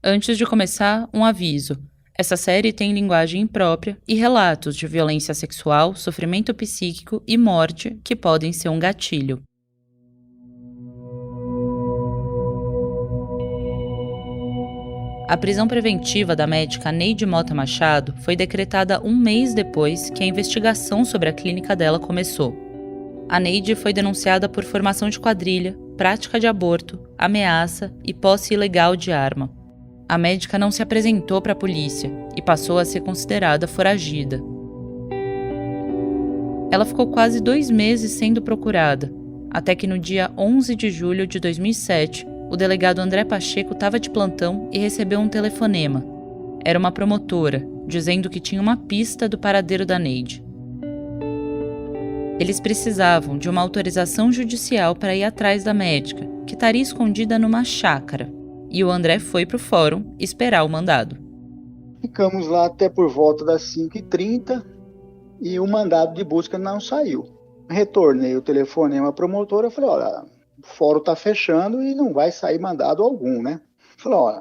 Antes de começar, um aviso. Essa série tem linguagem imprópria e relatos de violência sexual, sofrimento psíquico e morte que podem ser um gatilho. A prisão preventiva da médica Neide Mota Machado foi decretada um mês depois que a investigação sobre a clínica dela começou. A Neide foi denunciada por formação de quadrilha, prática de aborto, ameaça e posse ilegal de arma. A médica não se apresentou para a polícia e passou a ser considerada foragida. Ela ficou quase 2 meses sendo procurada, até que no dia 11 de julho de 2007, o delegado André Pacheco estava de plantão e recebeu um telefonema. Era uma promotora, dizendo que tinha uma pista do paradeiro da Neide. Eles precisavam de uma autorização judicial para ir atrás da médica, que estaria escondida numa chácara. E o André foi para o fórum esperar o mandado. Ficamos lá até por volta das 5h30 e o mandado de busca não saiu. Retornei o telefonema à promotora e falei, olha, o fórum está fechando e não vai sair mandado algum, né? Falei, olha,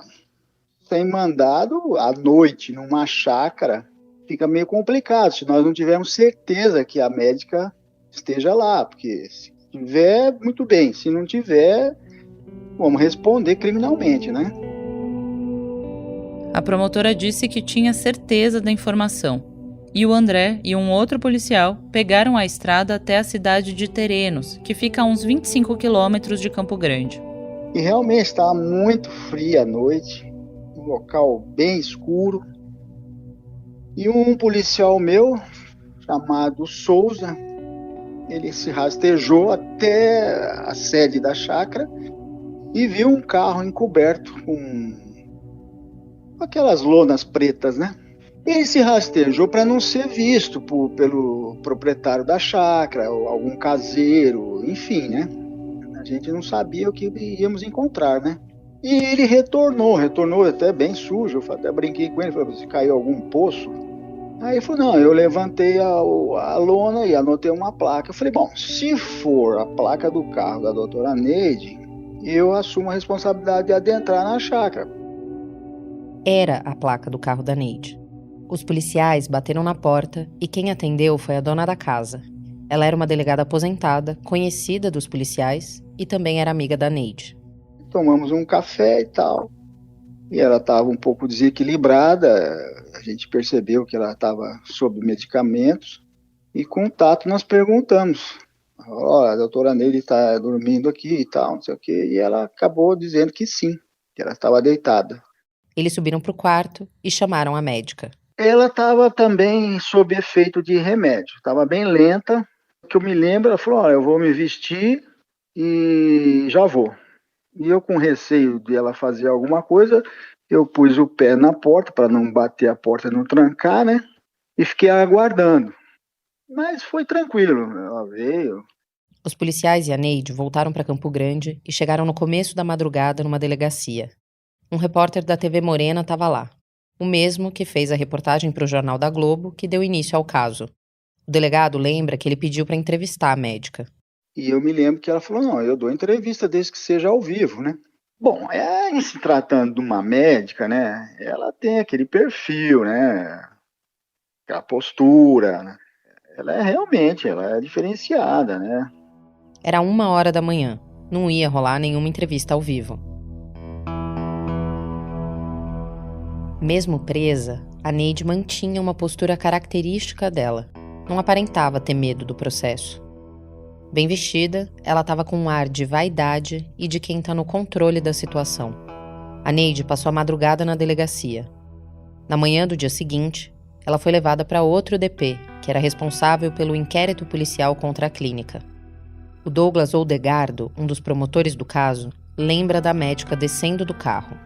sem mandado à noite numa chácara fica meio complicado, se nós não tivermos certeza que a médica esteja lá, porque se tiver, muito bem, se não tiver, vamos responder criminalmente, né? A promotora disse que tinha certeza da informação. E o André e um outro policial pegaram a estrada até a cidade de Terenos, que fica a uns 25 quilômetros de Campo Grande. E realmente estava muito fria a noite, um local bem escuro. E um policial meu, chamado Souza, ele se rastejou até a sede da chácara e viu um carro encoberto com aquelas lonas pretas, né? Ele se rastejou para não ser visto pelo proprietário da chácara, ou algum caseiro, enfim, né? A gente não sabia o que íamos encontrar, né? E ele retornou até bem sujo, eu até brinquei com ele, falei, se caiu algum poço? Aí ele falou, não, eu levantei a lona e anotei uma placa. Eu falei, bom, se for a placa do carro da doutora Neide, eu assumo a responsabilidade de adentrar na chácara. Era a placa do carro da Neide. Os policiais bateram na porta e quem atendeu foi a dona da casa. Ela era uma delegada aposentada, conhecida dos policiais e também era amiga da Neide. Tomamos um café e tal, e ela estava um pouco desequilibrada, a gente percebeu que ela estava sob medicamentos, e com tato nós perguntamos, a doutora Neide está dormindo aqui e tal, não sei o quê, e ela acabou dizendo que sim, que ela estava deitada. Eles subiram para o quarto e chamaram a médica. Ela estava também sob efeito de remédio, estava bem lenta. O que eu me lembro, ela falou, eu vou me vestir e já vou. E eu, com receio de ela fazer alguma coisa, eu pus o pé na porta para não bater a porta e não trancar, né? E fiquei aguardando. Mas foi tranquilo, ela veio. Os policiais e a Neide voltaram para Campo Grande e chegaram no começo da madrugada numa delegacia. Um repórter da TV Morena estava lá. O mesmo que fez a reportagem para o Jornal da Globo, que deu início ao caso. O delegado lembra que ele pediu para entrevistar a médica. E eu me lembro que ela falou, não, eu dou entrevista desde que seja ao vivo, né? Bom, em se tratando de uma médica, né, ela tem aquele perfil, né, aquela postura, né? Ela é diferenciada, né? Era 1h da manhã, não ia rolar nenhuma entrevista ao vivo. Mesmo presa, a Neide mantinha uma postura característica dela. Não aparentava ter medo do processo. Bem vestida, ela estava com um ar de vaidade e de quem está no controle da situação. A Neide passou a madrugada na delegacia. Na manhã do dia seguinte, ela foi levada para outro DP, que era responsável pelo inquérito policial contra a clínica. O Douglas Oldegardo, um dos promotores do caso, lembra da médica descendo do carro.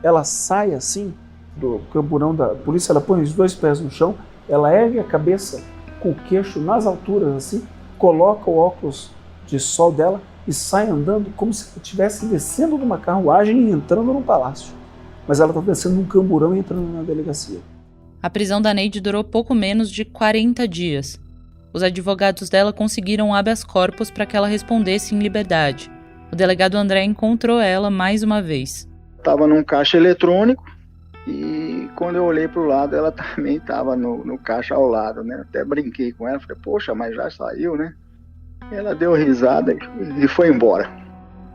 Ela sai assim do camburão da polícia, ela põe os 2 pés no chão, ela ergue a cabeça com o queixo nas alturas assim, coloca o óculos de sol dela e sai andando como se estivesse descendo de uma carruagem e entrando num palácio. Mas ela está descendo num camburão e entrando na delegacia. A prisão da Neide durou pouco menos de 40 dias. Os advogados dela conseguiram habeas corpus para que ela respondesse em liberdade. O delegado André encontrou ela mais uma vez. estava num caixa eletrônico e quando eu olhei para o lado, ela também estava no caixa ao lado, né? Até brinquei com ela, falei, poxa, mas já saiu, né? Ela deu risada e foi embora.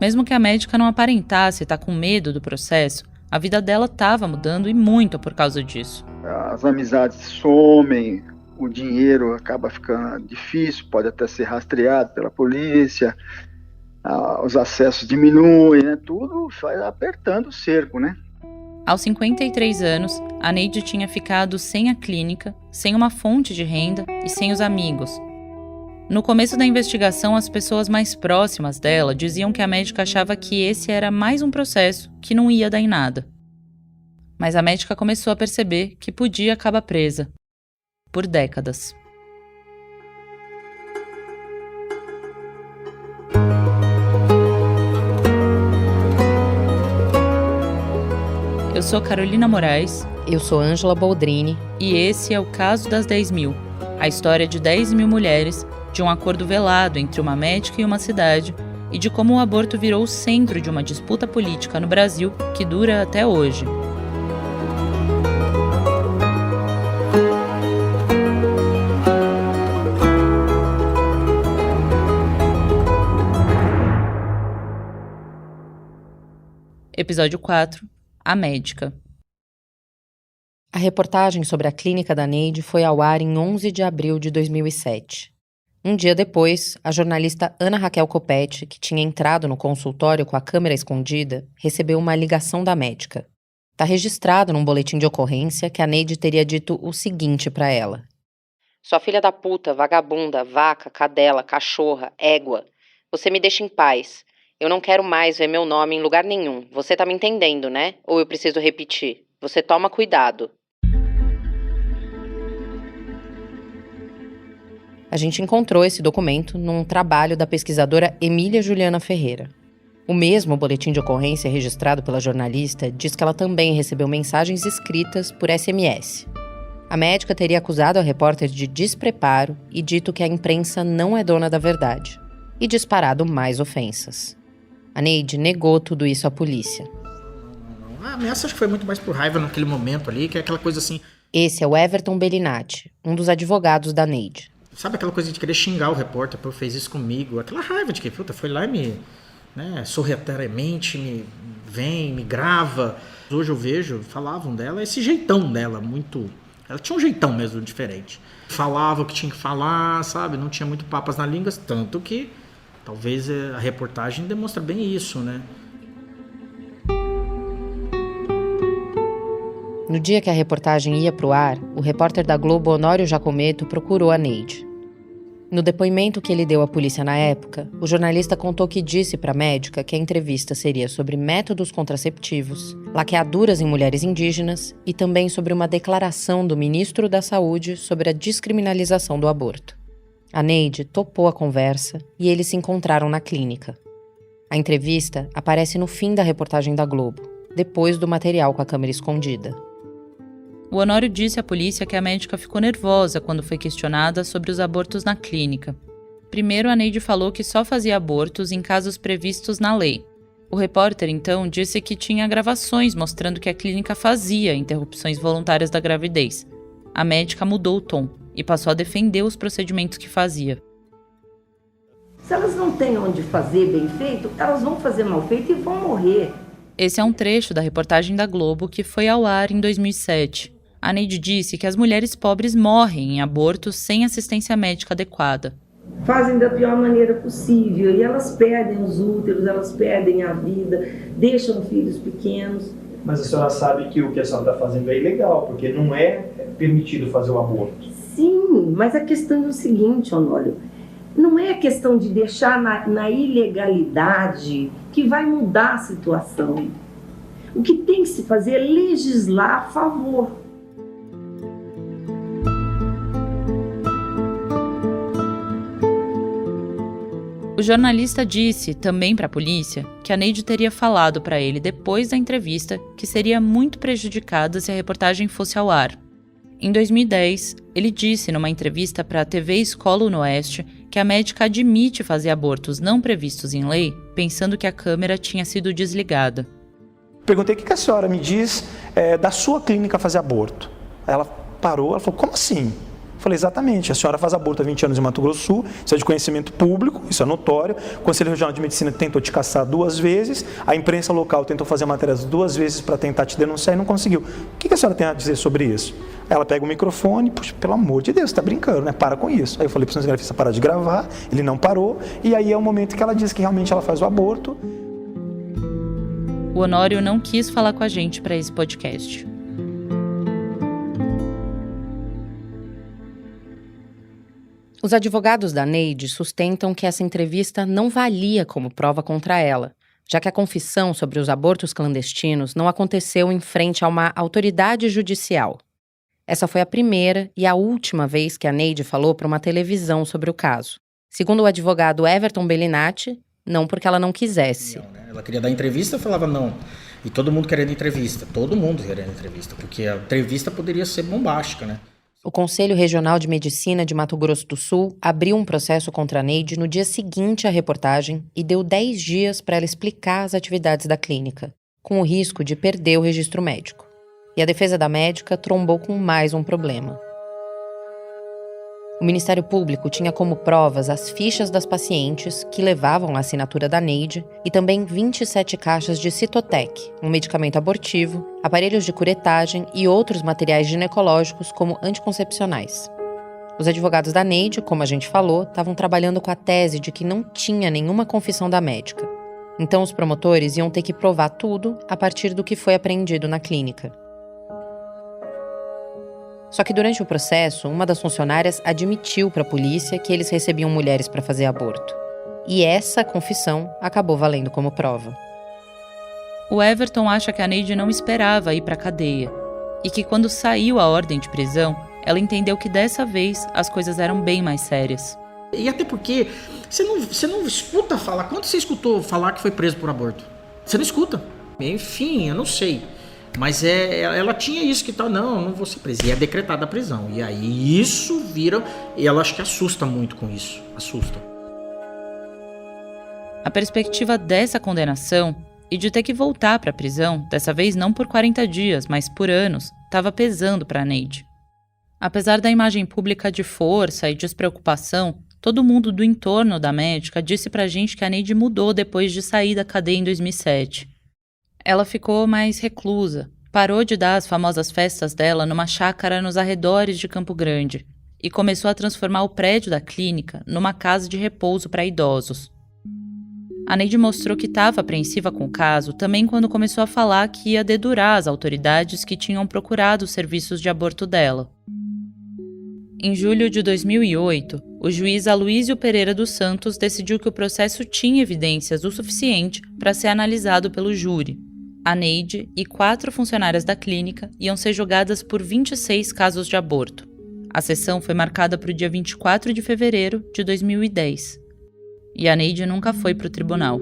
Mesmo que a médica não aparentasse estar com medo do processo, a vida dela estava mudando e muito por causa disso. As amizades somem, o dinheiro acaba ficando difícil, pode até ser rastreado pela polícia, os acessos diminuem, né? Tudo vai apertando o cerco, né? Aos 53 anos, a Neide tinha ficado sem a clínica, sem uma fonte de renda e sem os amigos. No começo da investigação, as pessoas mais próximas dela diziam que a médica achava que esse era mais um processo que não ia dar em nada. Mas a médica começou a perceber que podia acabar presa. Por décadas. Eu sou Carolina Moraes. Eu sou Ângela Boldrini. E esse é o Caso das 10.000, a história de 10.000 mulheres, de um acordo velado entre uma médica e uma cidade, e de como o aborto virou o centro de uma disputa política no Brasil que dura até hoje. Episódio 4. A médica. A reportagem sobre a clínica da Neide foi ao ar em 11 de abril de 2007. Um dia depois, a jornalista Ana Raquel Coppetti, que tinha entrado no consultório com a câmera escondida, recebeu uma ligação da médica. Está registrado num boletim de ocorrência que a Neide teria dito o seguinte para ela. Sua filha da puta, vagabunda, vaca, cadela, cachorra, égua. Você me deixa em paz. Eu não quero mais ver meu nome em lugar nenhum. Você tá me entendendo, né? Ou eu preciso repetir? Você toma cuidado. A gente encontrou esse documento num trabalho da pesquisadora Emília Juliana Ferreira. O mesmo boletim de ocorrência registrado pela jornalista diz que ela também recebeu mensagens escritas por SMS. A médica teria acusado a repórter de despreparo e dito que a imprensa não é dona da verdade. E disparado mais ofensas. A Neide negou tudo isso à polícia. A ameaça acho que foi muito mais por raiva naquele momento ali, que é aquela coisa assim... Esse é o Everton Bellinati, um dos advogados da Neide. Sabe aquela coisa de querer xingar o repórter, pô, fez isso comigo, aquela raiva de que, puta, foi lá e me, sorrateiramente me grava. Hoje eu vejo, falavam dela, esse jeitão dela, muito... Ela tinha um jeitão mesmo diferente. Falava o que tinha que falar, sabe? Não tinha muito papas na língua, tanto que talvez a reportagem demonstra bem isso, né? No dia que a reportagem ia para o ar, o repórter da Globo, Honório Jacometto, procurou a Neide. No depoimento que ele deu à polícia na época, o jornalista contou que disse para a médica que a entrevista seria sobre métodos contraceptivos, laqueaduras em mulheres indígenas e também sobre uma declaração do ministro da Saúde sobre a descriminalização do aborto. A Neide topou a conversa e eles se encontraram na clínica. A entrevista aparece no fim da reportagem da Globo, depois do material com a câmera escondida. O Honório disse à polícia que a médica ficou nervosa quando foi questionada sobre os abortos na clínica. Primeiro, a Neide falou que só fazia abortos em casos previstos na lei. O repórter, então, disse que tinha gravações mostrando que a clínica fazia interrupções voluntárias da gravidez. A médica mudou o tom e passou a defender os procedimentos que fazia. Se elas não têm onde fazer bem feito, elas vão fazer mal feito e vão morrer. Esse é um trecho da reportagem da Globo que foi ao ar em 2007. A Neide disse que as mulheres pobres morrem em abortos sem assistência médica adequada. Fazem da pior maneira possível e elas perdem os úteros, elas perdem a vida, deixam filhos pequenos. Mas a senhora sabe que o que a senhora está fazendo é ilegal, porque não é permitido fazer o aborto. Sim, mas a questão é o seguinte, Honório, não é a questão de deixar na ilegalidade que vai mudar a situação. O que tem que se fazer é legislar a favor. O jornalista disse, também para a polícia, que a Neide teria falado para ele depois da entrevista que seria muito prejudicada se a reportagem fosse ao ar. Em 2010, ele disse numa entrevista para a TV Escola no Oeste que a médica admite fazer abortos não previstos em lei, pensando que a câmera tinha sido desligada. Perguntei, o que a senhora me diz da sua clínica fazer aborto? Ela parou, ela falou, como assim? Eu falei, exatamente, a senhora faz aborto há 20 anos em Mato Grosso do Sul, isso é de conhecimento público, isso é notório, o Conselho Regional de Medicina tentou te caçar 2 vezes, a imprensa local tentou fazer matérias 2 vezes para tentar te denunciar e não conseguiu. O que a senhora tem a dizer sobre isso? Ela pega o microfone, puxa, pelo amor de Deus, você está brincando, né? Para com isso. Aí eu falei para o cinegrafista parar de gravar, ele não parou, e aí é o momento que ela diz que realmente ela faz o aborto. O Honório não quis falar com a gente para esse podcast. Os advogados da Neide sustentam que essa entrevista não valia como prova contra ela, já que a confissão sobre os abortos clandestinos não aconteceu em frente a uma autoridade judicial. Essa foi a primeira e a última vez que a Neide falou para uma televisão sobre o caso. Segundo o advogado Everton Bellinati, não porque ela não quisesse. Ela queria dar entrevista, eu falava não. E todo mundo querendo entrevista, porque a entrevista poderia ser bombástica, né? O Conselho Regional de Medicina de Mato Grosso do Sul abriu um processo contra a Neide no dia seguinte à reportagem e deu 10 dias para ela explicar as atividades da clínica, com o risco de perder o registro médico. E a defesa da médica trombou com mais um problema. O Ministério Público tinha como provas as fichas das pacientes que levavam a assinatura da Neide e também 27 caixas de Citotec, um medicamento abortivo, aparelhos de curetagem e outros materiais ginecológicos como anticoncepcionais. Os advogados da Neide, como a gente falou, estavam trabalhando com a tese de que não tinha nenhuma confissão da médica. Então os promotores iam ter que provar tudo a partir do que foi apreendido na clínica. Só que durante o processo, uma das funcionárias admitiu para a polícia que eles recebiam mulheres para fazer aborto. E essa confissão acabou valendo como prova. O Everton acha que a Neide não esperava ir para a cadeia e que quando saiu a ordem de prisão, ela entendeu que dessa vez as coisas eram bem mais sérias. E até porque você não escuta falar. Quando você escutou falar que foi preso por aborto? Você não escuta. Enfim, eu não sei. Mas ela tinha isso que tal, não vou ser presa. E é decretada a prisão. E aí isso vira... E ela acho que assusta muito com isso. Assusta. A perspectiva dessa condenação e de ter que voltar para a prisão, dessa vez não por 40 dias, mas por anos, estava pesando para a Neide. Apesar da imagem pública de força e despreocupação, todo mundo do entorno da médica disse pra gente que a Neide mudou depois de sair da cadeia em 2007. Ela ficou mais reclusa, parou de dar as famosas festas dela numa chácara nos arredores de Campo Grande e começou a transformar o prédio da clínica numa casa de repouso para idosos. A Neide mostrou que estava apreensiva com o caso também quando começou a falar que ia dedurar as autoridades que tinham procurado os serviços de aborto dela. Em julho de 2008, o juiz Aloísio Pereira dos Santos decidiu que o processo tinha evidências o suficiente para ser analisado pelo júri. A Neide e 4 funcionárias da clínica iam ser julgadas por 26 casos de aborto. A sessão foi marcada para o dia 24 de fevereiro de 2010. E a Neide nunca foi para o tribunal.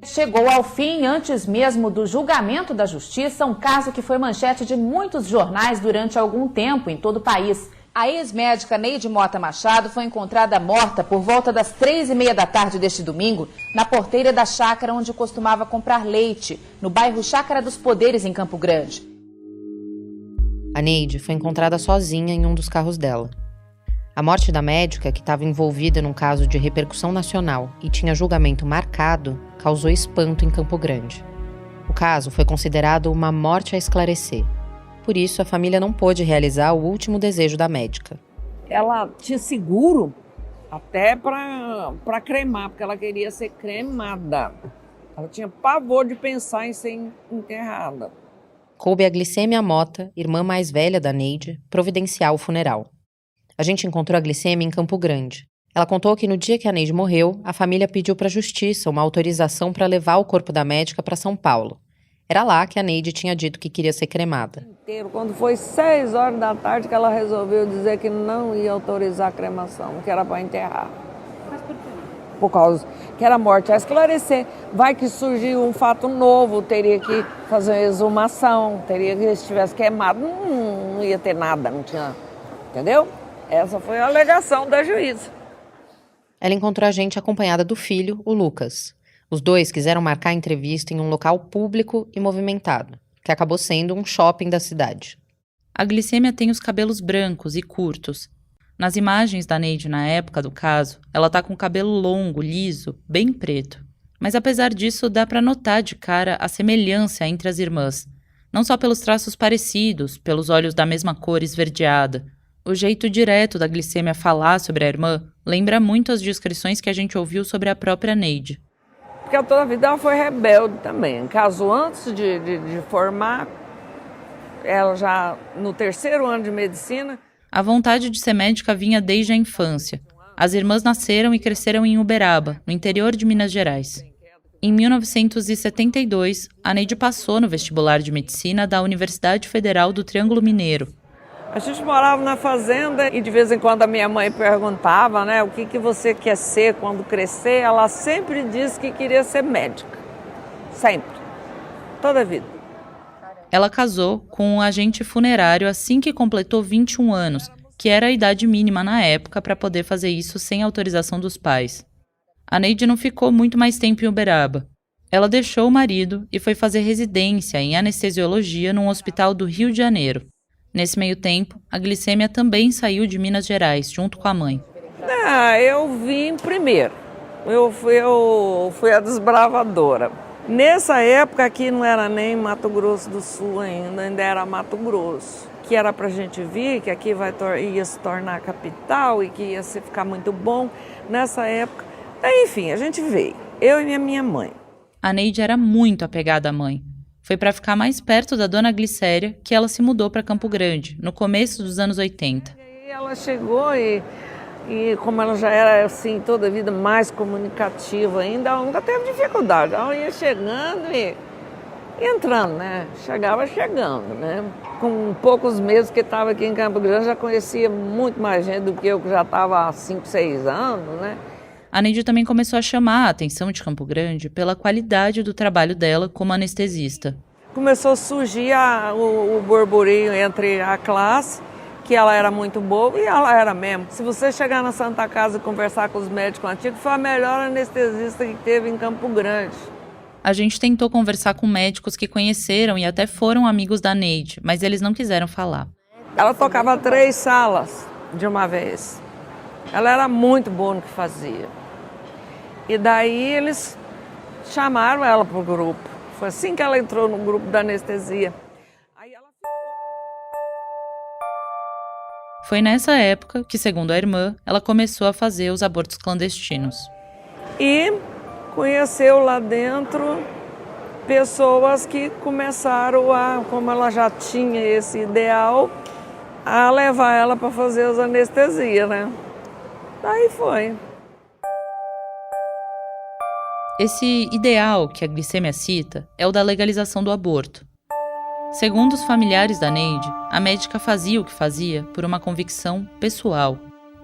Chegou ao fim, antes mesmo do julgamento da justiça, um caso que foi manchete de muitos jornais durante algum tempo em todo o país. A ex-médica Neide Mota Machado foi encontrada morta por volta das 3h30 da tarde deste domingo, na porteira da chácara onde costumava comprar leite, no bairro Chácara dos Poderes, em Campo Grande. A Neide foi encontrada sozinha em um dos carros dela. A morte da médica, que estava envolvida num caso de repercussão nacional e tinha julgamento marcado, causou espanto em Campo Grande. O caso foi considerado uma morte a esclarecer. Por isso, a família não pôde realizar o último desejo da médica. Ela tinha seguro até para cremar, porque ela queria ser cremada. Ela tinha pavor de pensar em ser enterrada. Coube a Glicêmia Mota, irmã mais velha da Neide, providenciar o funeral. A gente encontrou a Glicêmia em Campo Grande. Ela contou que no dia que a Neide morreu, a família pediu para a justiça uma autorização para levar o corpo da médica para São Paulo. Era lá que a Neide tinha dito que queria ser cremada. Quando foi 6 horas da tarde que ela resolveu dizer que não ia autorizar a cremação, que era para enterrar. Mas por quê? Por causa que era morte a esclarecer. Vai que surgiu um fato novo, teria que fazer uma exumação, teria que, se tivesse queimado, não ia ter nada, não tinha, entendeu? Essa foi a alegação da juíza. Ela encontrou a gente acompanhada do filho, o Lucas. Os dois quiseram marcar a entrevista em um local público e movimentado, que acabou sendo um shopping da cidade. A Glicêmia tem os cabelos brancos e curtos. Nas imagens da Neide na época do caso, ela tá com o cabelo longo, liso, bem preto. Mas apesar disso, dá pra notar de cara a semelhança entre as irmãs. Não só pelos traços parecidos, pelos olhos da mesma cor esverdeada. O jeito direto da Glicêmia falar sobre a irmã lembra muito as descrições que a gente ouviu sobre a própria Neide. Porque toda a vida ela foi rebelde também. Casou antes de formar, ela já no 3º ano de medicina. A vontade de ser médica vinha desde a infância. As irmãs nasceram e cresceram em Uberaba, no interior de Minas Gerais. Em 1972, a Neide passou no vestibular de medicina da Universidade Federal do Triângulo Mineiro. A gente morava na fazenda e de vez em quando a minha mãe perguntava, né, o que você quer ser quando crescer. Ela sempre disse que queria ser médica. Sempre. Toda a vida. Ela casou com um agente funerário assim que completou 21 anos, que era a idade mínima na época para poder fazer isso sem autorização dos pais. A Neide não ficou muito mais tempo em Uberaba. Ela deixou o marido e foi fazer residência em anestesiologia num hospital do Rio de Janeiro. Nesse meio tempo, a Glicêmia também saiu de Minas Gerais, junto com a mãe. Eu vim primeiro. Eu fui a desbravadora. Nessa época aqui não era nem Mato Grosso do Sul ainda era Mato Grosso. Que era pra gente vir, que aqui ia se tornar capital e que ia ficar muito bom. Nessa época, enfim, a gente veio. Eu e a minha mãe. A Neide era muito apegada à mãe. Foi para ficar mais perto da dona Glicéria que ela se mudou para Campo Grande, no começo dos anos 80. E ela chegou e como ela já era assim, toda a vida mais comunicativa ainda, ela nunca teve dificuldade. Ela ia chegando e entrando, né? Chegava chegando, né? Com poucos meses que estava aqui em Campo Grande, já conhecia muito mais gente do que eu, que já estava há 5, 6 anos, né? A Neide também começou a chamar a atenção de Campo Grande pela qualidade do trabalho dela como anestesista. Começou a surgir o burburinho entre a classe, que ela era muito boa, e ela era mesmo. Se você chegar na Santa Casa e conversar com os médicos antigos, foi a melhor anestesista que teve em Campo Grande. A gente tentou conversar com médicos que conheceram e até foram amigos da Neide, mas eles não quiseram falar. Ela tocava 3 salas de uma vez. Ela era muito boa no que fazia. E daí eles chamaram ela para o grupo. Foi assim que ela entrou no grupo da anestesia. Foi nessa época que, segundo a irmã, ela começou a fazer os abortos clandestinos. E conheceu lá dentro pessoas que começaram como ela já tinha esse ideal, a levar ela para fazer as anestesias, né? Daí foi. Esse ideal que a Glicêmia cita é o da legalização do aborto. Segundo os familiares da Neide, a médica fazia o que fazia por uma convicção pessoal.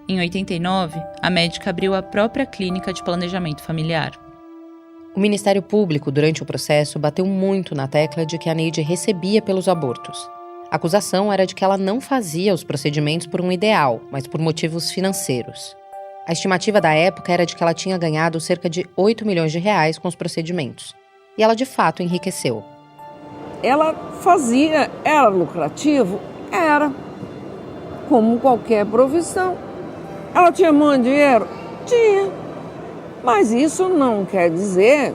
Em 89, a médica abriu a própria clínica de planejamento familiar. O Ministério Público, durante o processo, bateu muito na tecla de que a Neide recebia pelos abortos. A acusação era de que ela não fazia os procedimentos por um ideal, mas por motivos financeiros. A estimativa da época era de que ela tinha ganhado cerca de 8 milhões de reais com os procedimentos. E ela, de fato, enriqueceu. Ela fazia, era lucrativo? Era. Como qualquer profissão. Ela tinha muito dinheiro? Tinha. Mas isso não quer dizer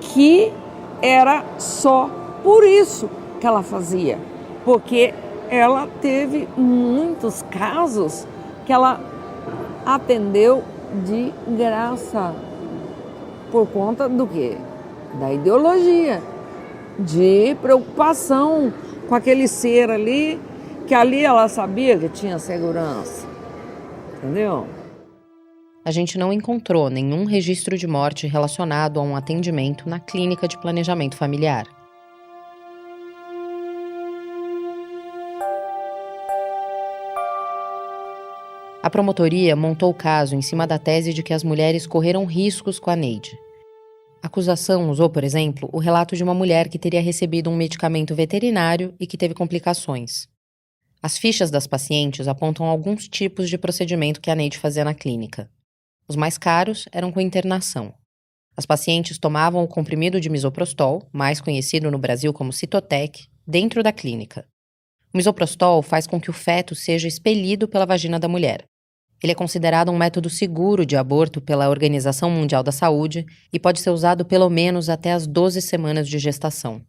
que era só por isso que ela fazia. Porque ela teve muitos casos que ela atendeu de graça. Por conta do quê? Da ideologia. De preocupação com aquele ser ali, que ali ela sabia que tinha segurança. Entendeu? A gente não encontrou nenhum registro de morte relacionado a um atendimento na clínica de planejamento familiar. A promotoria montou o caso em cima da tese de que as mulheres correram riscos com a Neide. A acusação usou, por exemplo, o relato de uma mulher que teria recebido um medicamento veterinário e que teve complicações. As fichas das pacientes apontam alguns tipos de procedimento que a Neide fazia na clínica. Os mais caros eram com internação. As pacientes tomavam o comprimido de misoprostol, mais conhecido no Brasil como Cytotec, dentro da clínica. O misoprostol faz com que o feto seja expelido pela vagina da mulher. Ele é considerado um método seguro de aborto pela Organização Mundial da Saúde e pode ser usado pelo menos até as 12 semanas de gestação.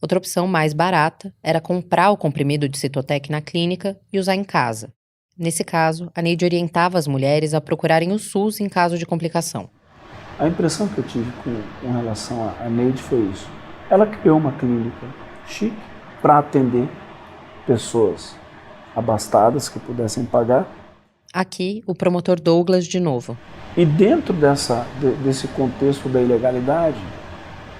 Outra opção mais barata era comprar o comprimido de Cytotec na clínica e usar em casa. Nesse caso, a Neide orientava as mulheres a procurarem o SUS em caso de complicação. A impressão que eu tive com relação a Neide foi isso. Ela criou uma clínica chique para atender pessoas abastadas que pudessem pagar. Aqui, o promotor Douglas de novo. E dentro desse contexto da ilegalidade,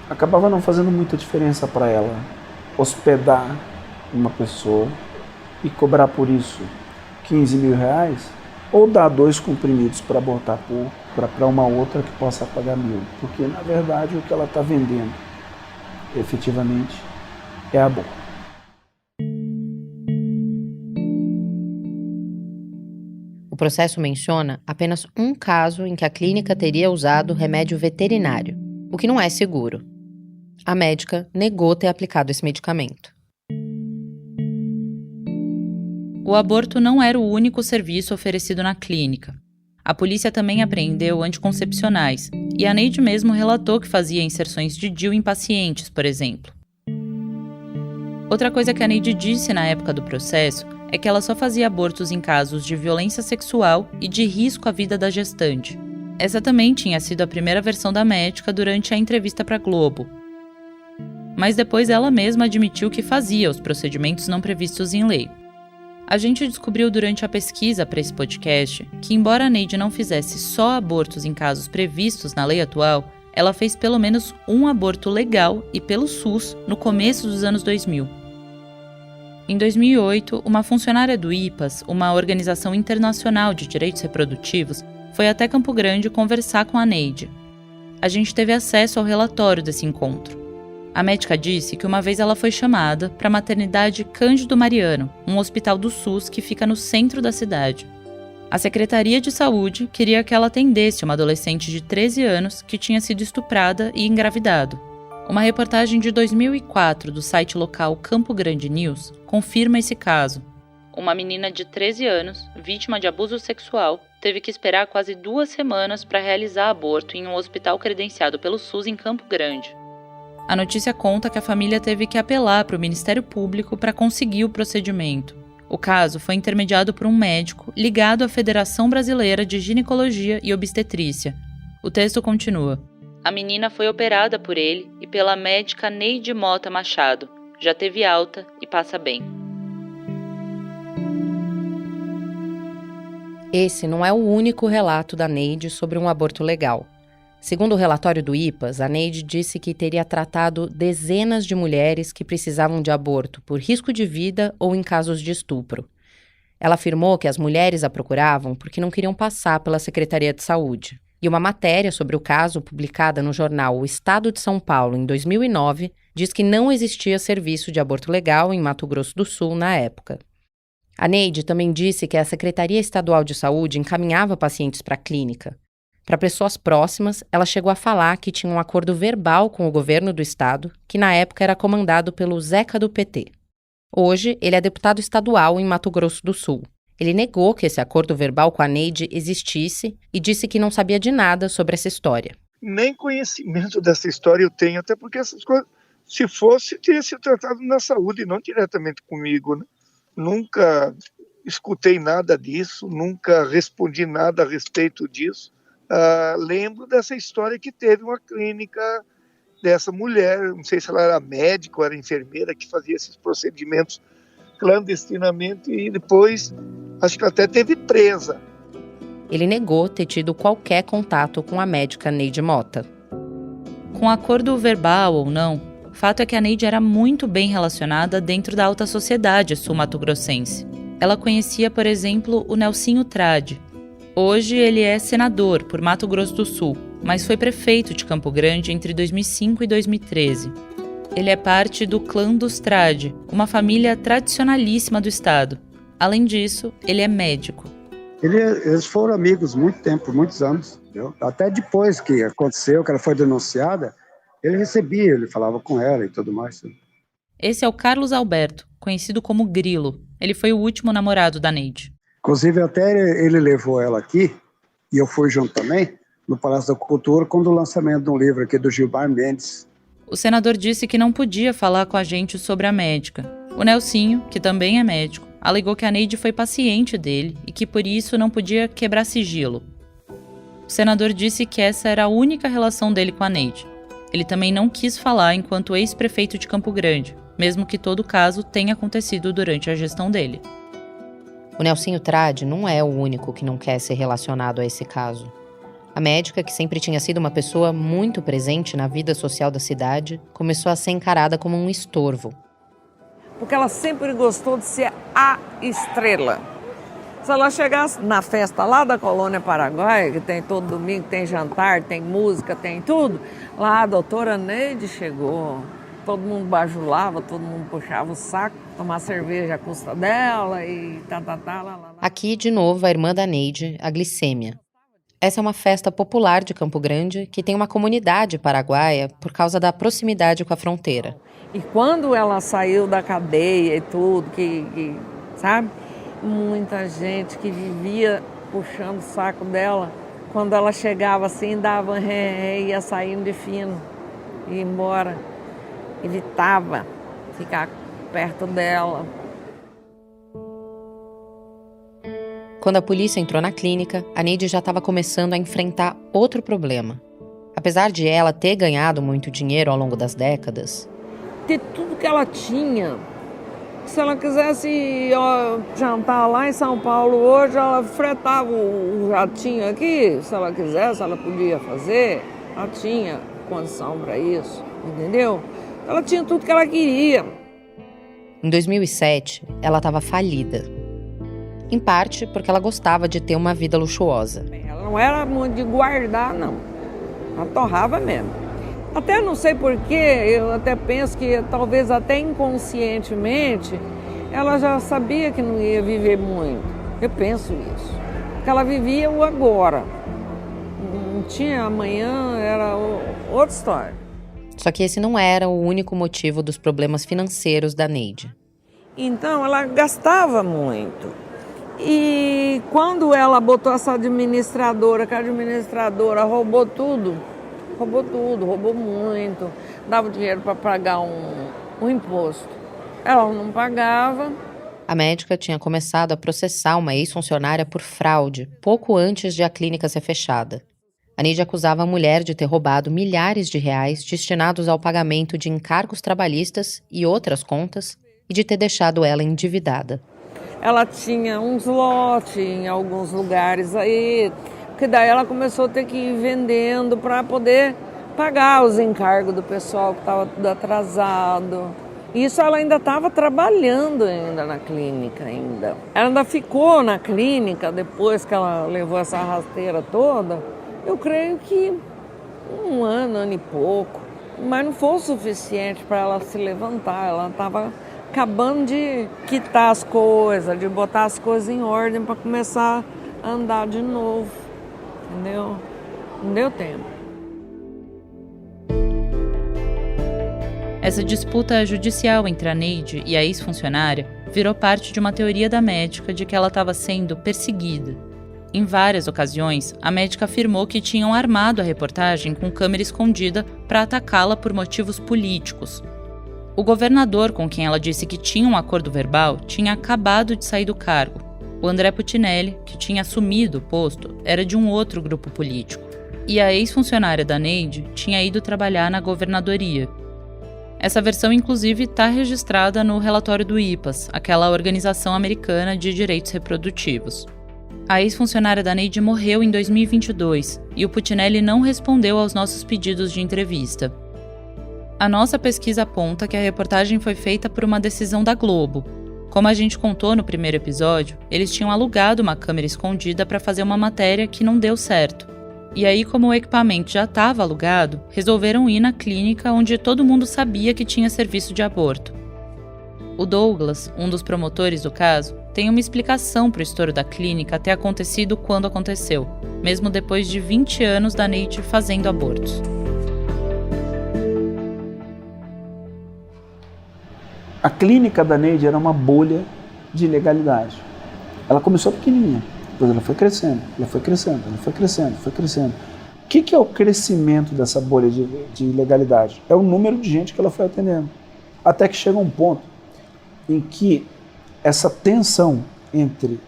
acabava não fazendo muita diferença para ela hospedar uma pessoa e cobrar por isso 15 mil reais ou dar 2 comprimidos para abortar para uma outra que possa pagar 1.000. Porque, na verdade, o que ela está vendendo efetivamente é aborto. O processo menciona apenas um caso em que a clínica teria usado remédio veterinário, o que não é seguro. A médica negou ter aplicado esse medicamento. O aborto não era o único serviço oferecido na clínica. A polícia também apreendeu anticoncepcionais, e a Neide mesmo relatou que fazia inserções de DIU em pacientes, por exemplo. Outra coisa que a Neide disse na época do processo é que ela só fazia abortos em casos de violência sexual e de risco à vida da gestante. Essa também tinha sido a primeira versão da médica durante a entrevista para Globo. Mas depois ela mesma admitiu que fazia os procedimentos não previstos em lei. A gente descobriu durante a pesquisa para esse podcast que, embora a Neide não fizesse só abortos em casos previstos na lei atual, ela fez pelo menos um aborto legal e pelo SUS no começo dos anos 2000. Em 2008, uma funcionária do IPAS, uma organização internacional de direitos reprodutivos, foi até Campo Grande conversar com a Neide. A gente teve acesso ao relatório desse encontro. A médica disse que uma vez ela foi chamada para a maternidade Cândido Mariano, um hospital do SUS que fica no centro da cidade. A Secretaria de Saúde queria que ela atendesse uma adolescente de 13 anos que tinha sido estuprada e engravidado. Uma reportagem de 2004 do site local Campo Grande News confirma esse caso. Uma menina de 13 anos, vítima de abuso sexual, teve que esperar quase 2 semanas para realizar aborto em um hospital credenciado pelo SUS em Campo Grande. A notícia conta que a família teve que apelar para o Ministério Público para conseguir o procedimento. O caso foi intermediado por um médico ligado à Federação Brasileira de Ginecologia e Obstetrícia. O texto continua. A menina foi operada por ele e pela médica Neide Mota Machado. Já teve alta e passa bem. Esse não é o único relato da Neide sobre um aborto legal. Segundo o relatório do IPAS, a Neide disse que teria tratado dezenas de mulheres que precisavam de aborto por risco de vida ou em casos de estupro. Ela afirmou que as mulheres a procuravam porque não queriam passar pela Secretaria de Saúde. E uma matéria sobre o caso, publicada no jornal O Estado de São Paulo em 2009, diz que não existia serviço de aborto legal em Mato Grosso do Sul na época. A Neide também disse que a Secretaria Estadual de Saúde encaminhava pacientes para a clínica. Para pessoas próximas, ela chegou a falar que tinha um acordo verbal com o governo do estado, que na época era comandado pelo Zeca do PT. Hoje, ele é deputado estadual em Mato Grosso do Sul. Ele negou que esse acordo verbal com a Neide existisse e disse que não sabia de nada sobre essa história. Nem conhecimento dessa história eu tenho, até porque essas coisas, se fosse, teria sido tratado na saúde, não diretamente comigo, né? Nunca escutei nada disso, nunca respondi nada a respeito disso. Lembro dessa história que teve uma clínica dessa mulher, não sei se ela era médica ou era enfermeira, que fazia esses procedimentos clandestinamente e depois acho que até teve presa. Ele negou ter tido qualquer contato com a médica Neide Mota. Com acordo verbal ou não, o fato é que a Neide era muito bem relacionada dentro da alta sociedade sul-mato-grossense. Ela conhecia, por exemplo, o Nelsinho Trade. Hoje ele é senador por Mato Grosso do Sul, mas foi prefeito de Campo Grande entre 2005 e 2013. Ele é parte do clã dos Trade, uma família tradicionalíssima do estado. Além disso, ele é médico. Eles foram amigos muito tempo, muitos anos, entendeu? Até depois que aconteceu, que ela foi denunciada, ele falava com ela e tudo mais. Esse é o Carlos Alberto, conhecido como Grilo. Ele foi o último namorado da Neide. Inclusive, até ele levou ela aqui, e eu fui junto também, no Palácio da Cultura, quando o lançamento de um livro aqui do Gilmar Mendes. O senador disse que não podia falar com a gente sobre a médica. O Nelsinho, que também é médico, alegou que a Neide foi paciente dele e que por isso não podia quebrar sigilo. O senador disse que essa era a única relação dele com a Neide. Ele também não quis falar enquanto ex-prefeito de Campo Grande, mesmo que todo o caso tenha acontecido durante a gestão dele. O Nelsinho Trade não é o único que não quer ser relacionado a esse caso. A médica, que sempre tinha sido uma pessoa muito presente na vida social da cidade, começou a ser encarada como um estorvo. Porque ela sempre gostou de ser a estrela. Se ela chegasse na festa lá da Colônia Paraguai, que tem todo domingo, tem jantar, tem música, tem tudo, lá a doutora Neide chegou, todo mundo bajulava, todo mundo puxava o saco, tomar cerveja à custa dela e lá. Aqui, de novo, a irmã da Neide, a Glicêmia. Essa é uma festa popular de Campo Grande que tem uma comunidade paraguaia por causa da proximidade com a fronteira. E quando ela saiu da cadeia e tudo, sabe? Muita gente que vivia puxando o saco dela, quando ela chegava assim, dava ia saindo de fino, ia embora. Evitava ficar perto dela. Quando a polícia entrou na clínica, a Neide já estava começando a enfrentar outro problema. Apesar de ela ter ganhado muito dinheiro ao longo das décadas, ter tudo que ela tinha. Se ela quisesse jantar lá em São Paulo hoje, ela fretava o jatinho aqui. Se ela quisesse, ela podia fazer. Ela tinha condição para isso, entendeu? Ela tinha tudo que ela queria. Em 2007, ela estava falida. Em parte porque ela gostava de ter uma vida luxuosa. Ela não era muito de guardar, não. Ela torrava mesmo. Até não sei porquê, eu até penso que talvez até inconscientemente ela já sabia que não ia viver muito. Eu penso isso. Porque ela vivia o agora. Não tinha amanhã, era outra história. Só que esse não era o único motivo dos problemas financeiros da Neide. Então ela gastava muito. E quando ela botou essa administradora, que a administradora roubou tudo, roubou muito, dava dinheiro para pagar um imposto. Ela não pagava. A médica tinha começado a processar uma ex-funcionária por fraude, pouco antes de a clínica ser fechada. A Neide acusava a mulher de ter roubado milhares de reais destinados ao pagamento de encargos trabalhistas e outras contas e de ter deixado ela endividada. Ela tinha uns lotes em alguns lugares aí, que daí ela começou a ter que ir vendendo para poder pagar os encargos do pessoal que estava tudo atrasado. Isso ela ainda estava trabalhando ainda na clínica ainda. Ela ainda ficou na clínica depois que ela levou essa rasteira toda, eu creio que um ano e pouco. Mas não foi o suficiente para ela se levantar, ela estava acabando de quitar as coisas, de botar as coisas em ordem para começar a andar de novo, entendeu? Não deu tempo. Essa disputa judicial entre a Neide e a ex-funcionária virou parte de uma teoria da médica de que ela estava sendo perseguida. Em várias ocasiões, a médica afirmou que tinham armado a reportagem com câmera escondida para atacá-la por motivos políticos. O governador com quem ela disse que tinha um acordo verbal tinha acabado de sair do cargo. O André Putinelli, que tinha assumido o posto, era de um outro grupo político. E a ex-funcionária da Neide tinha ido trabalhar na governadoria. Essa versão, inclusive, está registrada no relatório do IPAS, aquela organização americana de direitos reprodutivos. A ex-funcionária da Neide morreu em 2022 e o Putinelli não respondeu aos nossos pedidos de entrevista. A nossa pesquisa aponta que a reportagem foi feita por uma decisão da Globo. Como a gente contou no primeiro episódio, eles tinham alugado uma câmera escondida para fazer uma matéria que não deu certo. E aí, como o equipamento já estava alugado, resolveram ir na clínica onde todo mundo sabia que tinha serviço de aborto. O Douglas, um dos promotores do caso, tem uma explicação para o estouro da clínica ter acontecido quando aconteceu, mesmo depois de 20 anos da Neide fazendo abortos. A clínica da Neide era uma bolha de ilegalidade. Ela começou pequenininha, depois ela foi crescendo, ela foi crescendo, ela foi crescendo, foi crescendo. O que é o crescimento dessa bolha de ilegalidade? É o número de gente que ela foi atendendo. Até que chega um ponto em que essa tensão entre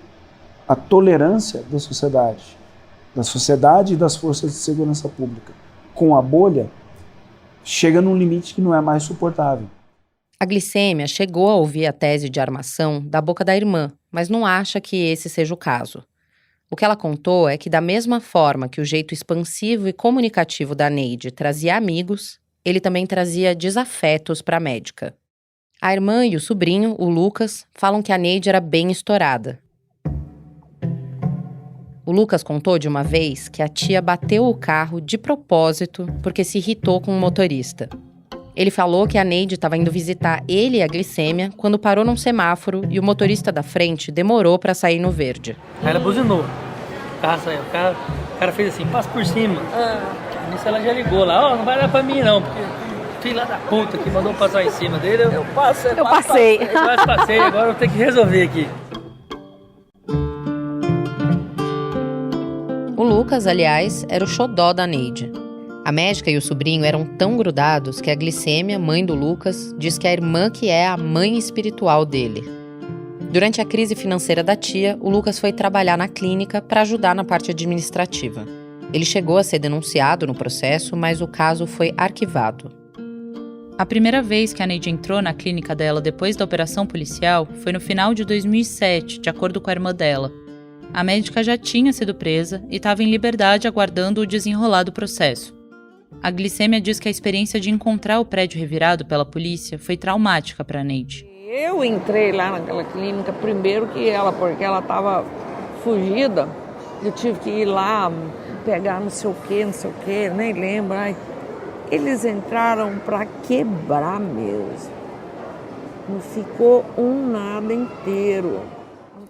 a tolerância da sociedade e das forças de segurança pública com a bolha, chega num limite que não é mais suportável. A Glicêmia chegou a ouvir a tese de armação da boca da irmã, mas não acha que esse seja o caso. O que ela contou é que, da mesma forma que o jeito expansivo e comunicativo da Neide trazia amigos, ele também trazia desafetos para a médica. A irmã e o sobrinho, o Lucas, falam que a Neide era bem estourada. O Lucas contou de uma vez que a tia bateu o carro de propósito porque se irritou com o motorista. Ele falou que a Neide estava indo visitar ele e a Glicêmia quando parou num semáforo e o motorista da frente demorou para sair no verde. Aí ela buzinou. O carro saiu. O cara fez assim, passa por cima. Nisso ela já ligou lá, não vai dar pra mim não, porque filha da puta que mandou passar em cima dele. Eu passei. Quase passei, agora eu tenho que resolver aqui. O Lucas, aliás, era o xodó da Neide. A médica e o sobrinho eram tão grudados que a Glicêmia, mãe do Lucas, diz que a irmã que é a mãe espiritual dele. Durante a crise financeira da tia, o Lucas foi trabalhar na clínica para ajudar na parte administrativa. Ele chegou a ser denunciado no processo, mas o caso foi arquivado. A primeira vez que a Neide entrou na clínica dela depois da operação policial foi no final de 2007, de acordo com a irmã dela. A médica já tinha sido presa e estava em liberdade aguardando o desenrolar do processo. A Glicêmia diz que a experiência de encontrar o prédio revirado pela polícia foi traumática para a Neide. Eu entrei lá naquela clínica primeiro que ela, porque ela estava fugida. Eu tive que ir lá pegar não sei o que, nem lembro. Eles entraram para quebrar mesmo. Não ficou um nada inteiro.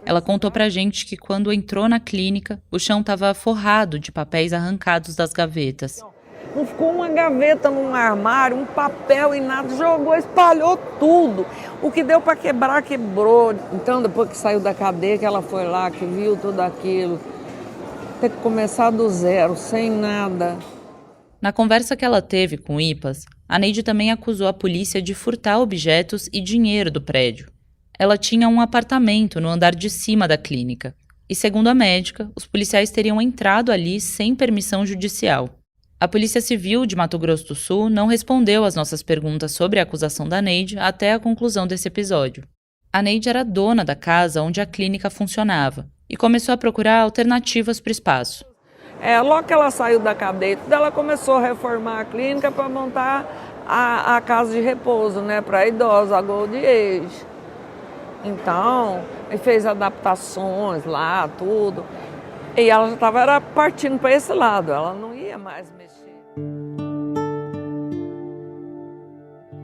Ela contou pra gente que quando entrou na clínica, o chão estava forrado de papéis arrancados das gavetas. Não ficou uma gaveta num armário, um papel e nada, jogou, espalhou tudo. O que deu para quebrar, quebrou. Então, depois que saiu da cadeia, que ela foi lá, que viu tudo aquilo, tem que começar do zero, sem nada. Na conversa que ela teve com o IPAS, a Neide também acusou a polícia de furtar objetos e dinheiro do prédio. Ela tinha um apartamento no andar de cima da clínica. E, segundo a médica, os policiais teriam entrado ali sem permissão judicial. A Polícia Civil de Mato Grosso do Sul não respondeu às nossas perguntas sobre a acusação da Neide até a conclusão desse episódio. A Neide era dona da casa onde a clínica funcionava e começou a procurar alternativas para o espaço. Logo que ela saiu da cadeia, ela começou a reformar a clínica para montar a casa de repouso, né, para idosos, a Gold Age. Então, ele fez adaptações lá, tudo. E ela já estava partindo para esse lado, ela não ia mais mexer.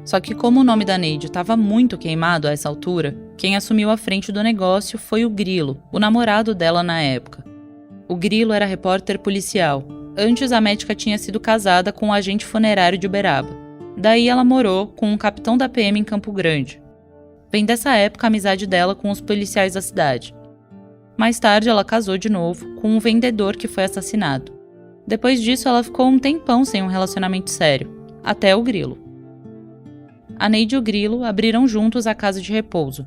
Só que como o nome da Neide estava muito queimado a essa altura, quem assumiu a frente do negócio foi o Grilo, o namorado dela na época. O Grilo era repórter policial. Antes a médica tinha sido casada com um agente funerário de Uberaba. Daí ela morou com um capitão da PM em Campo Grande. Vem dessa época a amizade dela com os policiais da cidade. Mais tarde ela casou de novo com um vendedor que foi assassinado. Depois disso ela ficou um tempão sem um relacionamento sério, até o Grilo. A Neide e o Grilo abriram juntos a casa de repouso.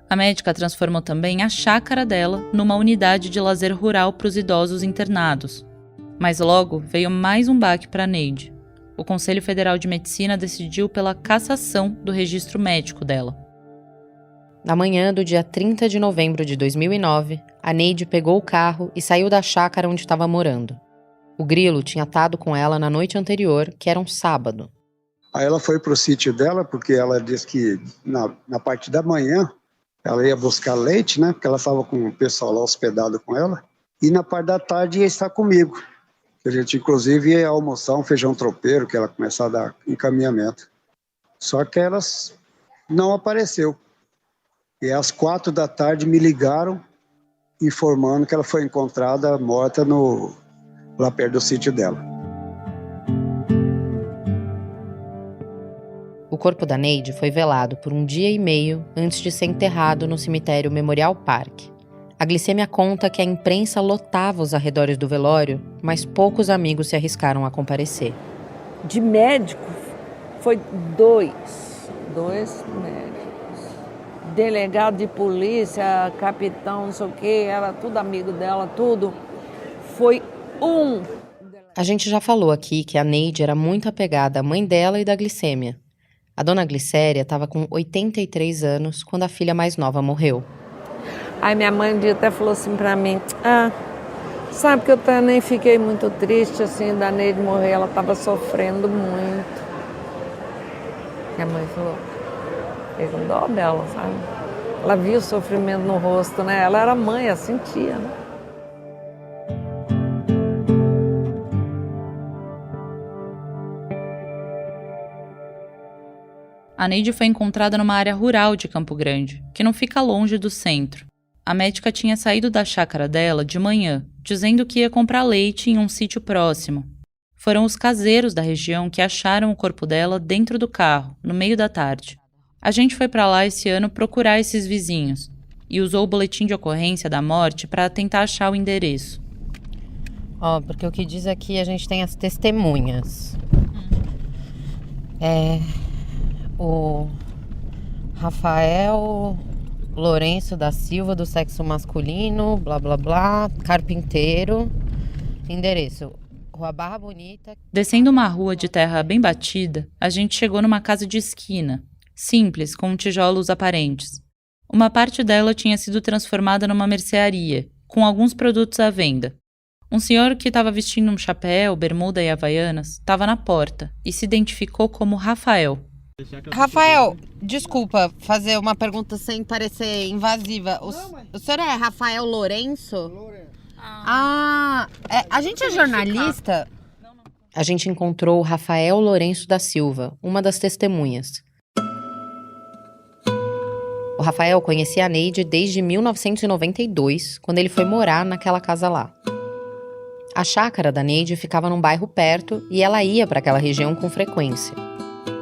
A médica transformou também a chácara dela numa unidade de lazer rural para os idosos internados. Mas logo veio mais um baque para a Neide. O Conselho Federal de Medicina decidiu pela cassação do registro médico dela. Na manhã do dia 30 de novembro de 2009, a Neide pegou o carro e saiu da chácara onde estava morando. O Grilo tinha estado com ela na noite anterior, que era um sábado. Aí ela foi para o sítio dela, porque ela disse que na parte da manhã ela ia buscar leite, né? Porque ela estava com o pessoal lá hospedado com ela. E na parte da tarde ia estar comigo. A gente, inclusive, ia almoçar um feijão tropeiro, que ela começou a dar encaminhamento. Só que ela não apareceu. E às 4 da tarde me ligaram informando que ela foi encontrada morta lá perto do sítio dela. O corpo da Neide foi velado por 1 dia e meio antes de ser enterrado no cemitério Memorial Park. A glicemia conta que a imprensa lotava os arredores do velório, mas poucos amigos se arriscaram a comparecer. De médico, foi dois médicos. Delegado de polícia, capitão, não sei o quê, era tudo amigo dela, tudo. Foi um. A gente já falou aqui que a Neide era muito apegada à mãe dela e da glicêmia. A dona Glicéria estava com 83 anos quando a filha mais nova morreu. Aí minha mãe um dia até falou assim pra mim, sabe que eu nem fiquei muito triste assim da Neide morrer, ela estava sofrendo muito. Minha mãe falou, fiquei com dó dela, sabe? Ela via o sofrimento no rosto, né? Ela era mãe, ela sentia, né? A Neide foi encontrada numa área rural de Campo Grande, que não fica longe do centro. A médica tinha saído da chácara dela de manhã, dizendo que ia comprar leite em um sítio próximo. Foram os caseiros da região que acharam o corpo dela dentro do carro, no meio da tarde. A gente foi para lá esse ano procurar esses vizinhos e usou o boletim de ocorrência da morte para tentar achar o endereço. Porque o que diz aqui, a gente tem as testemunhas. O Rafael Lourenço da Silva, do sexo masculino, blá blá blá, carpinteiro, endereço, Rua Barra Bonita. Descendo uma rua de terra bem batida, a gente chegou numa casa de esquina, simples, com tijolos aparentes. Uma parte dela tinha sido transformada numa mercearia, com alguns produtos à venda. Um senhor que estava vestindo um chapéu, bermuda e havaianas estava na porta e se identificou como Rafael. Rafael, desculpa fazer uma pergunta sem parecer invasiva. O senhor é Rafael Lourenço? Lourenço. A gente é jornalista? A gente encontrou o Rafael Lourenço da Silva, uma das testemunhas. O Rafael conhecia a Neide desde 1992, quando ele foi morar naquela casa lá. A chácara da Neide ficava num bairro perto e ela ia para aquela região com frequência.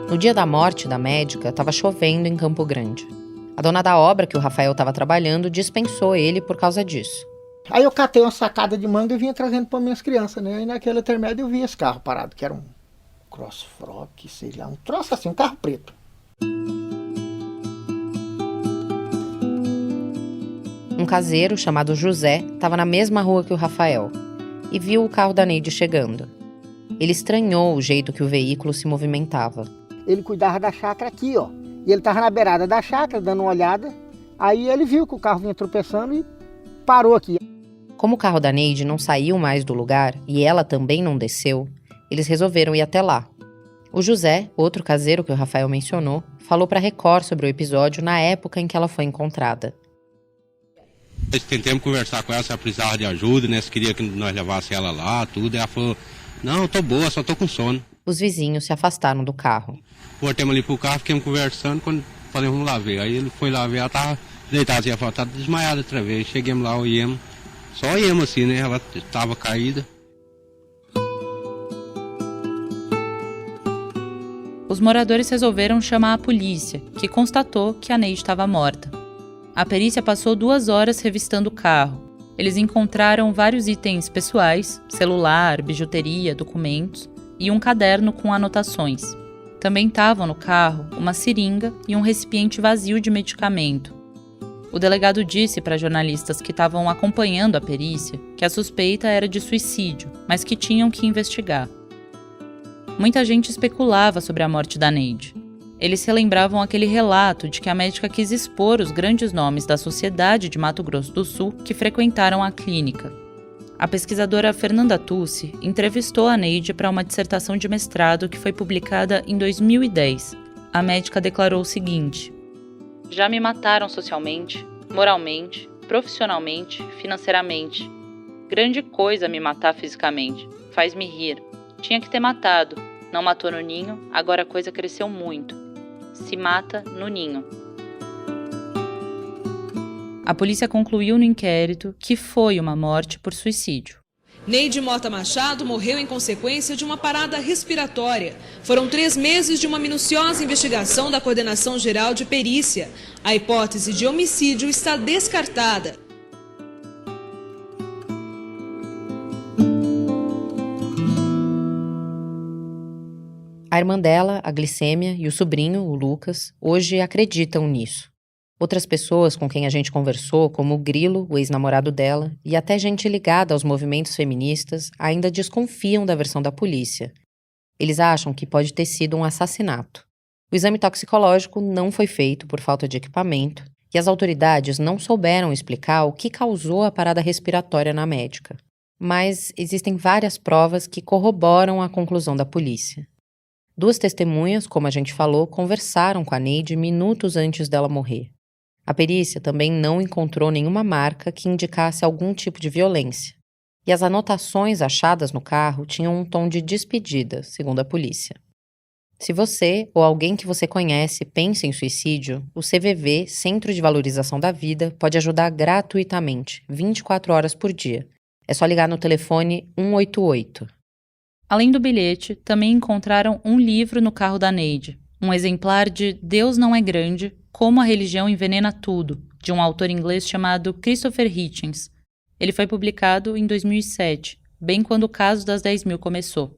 No dia da morte da médica, estava chovendo em Campo Grande. A dona da obra que o Rafael estava trabalhando dispensou ele por causa disso. Aí eu catei uma sacada de manga e vinha trazendo para minhas crianças, né? E naquele intermédio eu vi esse carro parado, que era um Crossfrock, sei lá, um troço assim, um carro preto. Um caseiro chamado José estava na mesma rua que o Rafael e viu o carro da Neide chegando. Ele estranhou o jeito que o veículo se movimentava. Ele cuidava da chácara aqui, ó. E ele estava na beirada da chácara, dando uma olhada. Aí ele viu que o carro vinha tropeçando e parou aqui. Como o carro da Neide não saiu mais do lugar e ela também não desceu, eles resolveram ir até lá. O José, outro caseiro que o Rafael mencionou, falou para a Record sobre o episódio na época em que ela foi encontrada. Tentamos conversar com ela se ela precisava de ajuda, né? Se queria que nós levássemos ela lá, tudo. E ela falou, não, eu tô boa, só tô com sono. Os vizinhos se afastaram do carro. Voltamos ali pro carro, ficamos conversando, quando falei, vamos lá ver. Aí ele foi lá ver, ela tava deitada, assim, ela falou, tá desmaiada outra vez. Chegamos lá, olhamos, só olhamos assim, né? Ela tava caída. Os moradores resolveram chamar a polícia, que constatou que a Neide estava morta. A perícia passou 2 horas revistando o carro. Eles encontraram vários itens pessoais, celular, bijuteria, documentos e um caderno com anotações. Também estavam no carro uma seringa e um recipiente vazio de medicamento. O delegado disse para jornalistas que estavam acompanhando a perícia que a suspeita era de suicídio, mas que tinham que investigar. Muita gente especulava sobre a morte da Neide. Eles relembravam aquele relato de que a médica quis expor os grandes nomes da sociedade de Mato Grosso do Sul que frequentaram a clínica. A pesquisadora Fernanda Tucci entrevistou a Neide para uma dissertação de mestrado que foi publicada em 2010. A médica declarou o seguinte: já me mataram socialmente, moralmente, profissionalmente, financeiramente. Grande coisa me matar fisicamente, faz-me rir. Tinha que ter matado, não matou no ninho, agora a coisa cresceu muito. Se mata no ninho. A polícia concluiu no inquérito que foi uma morte por suicídio. Neide Mota Machado morreu em consequência de uma parada respiratória. Foram 3 meses de uma minuciosa investigação da Coordenação Geral de Perícia. A hipótese de homicídio está descartada. A irmã dela, a Glicêmia, e o sobrinho, o Lucas, hoje acreditam nisso. Outras pessoas com quem a gente conversou, como o Grilo, o ex-namorado dela, e até gente ligada aos movimentos feministas, ainda desconfiam da versão da polícia. Eles acham que pode ter sido um assassinato. O exame toxicológico não foi feito por falta de equipamento e as autoridades não souberam explicar o que causou a parada respiratória na médica. Mas existem várias provas que corroboram a conclusão da polícia. 2 testemunhas, como a gente falou, conversaram com a Neide minutos antes dela morrer. A perícia também não encontrou nenhuma marca que indicasse algum tipo de violência. E as anotações achadas no carro tinham um tom de despedida, segundo a polícia. Se você ou alguém que você conhece pensa em suicídio, o CVV, Centro de Valorização da Vida, pode ajudar gratuitamente, 24 horas por dia. É só ligar no telefone 188. Além do bilhete, também encontraram um livro no carro da Neide, um exemplar de Deus Não é Grande, Como a Religião Envenena Tudo, de um autor inglês chamado Christopher Hitchens. Ele foi publicado em 2007, bem quando o caso das 10.000 começou.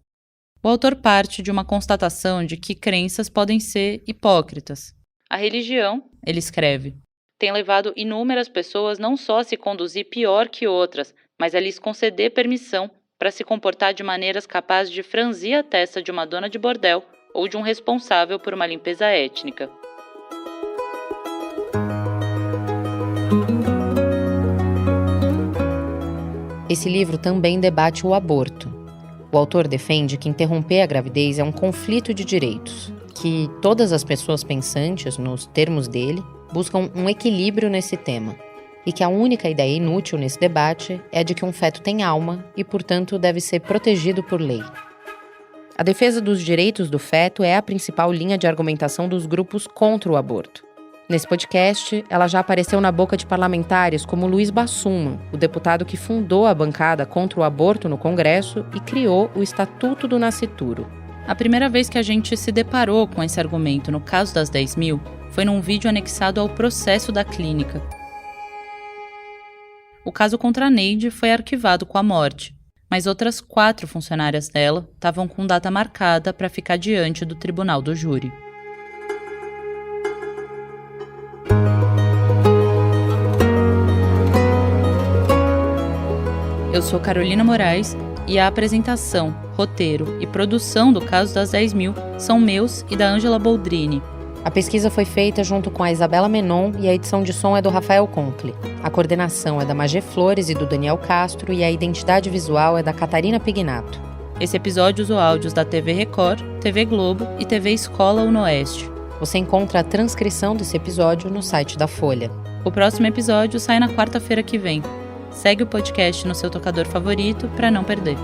O autor parte de uma constatação de que crenças podem ser hipócritas. A religião, ele escreve, tem levado inúmeras pessoas não só a se conduzir pior que outras, mas a lhes conceder permissão para se comportar de maneiras capazes de franzir a testa de uma dona de bordel ou de um responsável por uma limpeza étnica. Esse livro também debate o aborto. O autor defende que interromper a gravidez é um conflito de direitos, que todas as pessoas pensantes, nos termos dele, buscam um equilíbrio nesse tema, e que a única ideia inútil nesse debate é a de que um feto tem alma e, portanto, deve ser protegido por lei. A defesa dos direitos do feto é a principal linha de argumentação dos grupos contra o aborto. Nesse podcast, ela já apareceu na boca de parlamentares como Luiz Bassuma, o deputado que fundou a bancada contra o aborto no Congresso e criou o Estatuto do Nascituro. A primeira vez que a gente se deparou com esse argumento no caso das 10.000 foi num vídeo anexado ao processo da clínica. O caso contra a Neide foi arquivado com a morte, mas outras 4 funcionárias dela estavam com data marcada para ficar diante do tribunal do júri. Eu sou Carolina Moraes e a apresentação, roteiro e produção do caso das 10.000 são meus e da Ângela Boldrini. A pesquisa foi feita junto com a Isabela Menon e a edição de som é do Rafael Conkle. A coordenação é da Magê Flores e do Daniel Castro e a identidade visual é da Catarina Pignato. Esse episódio usou áudios da TV Record, TV Globo e TV Escola Unoeste. Você encontra a transcrição desse episódio no site da Folha. O próximo episódio sai na quarta-feira que vem. Segue o podcast no seu tocador favorito para não perder.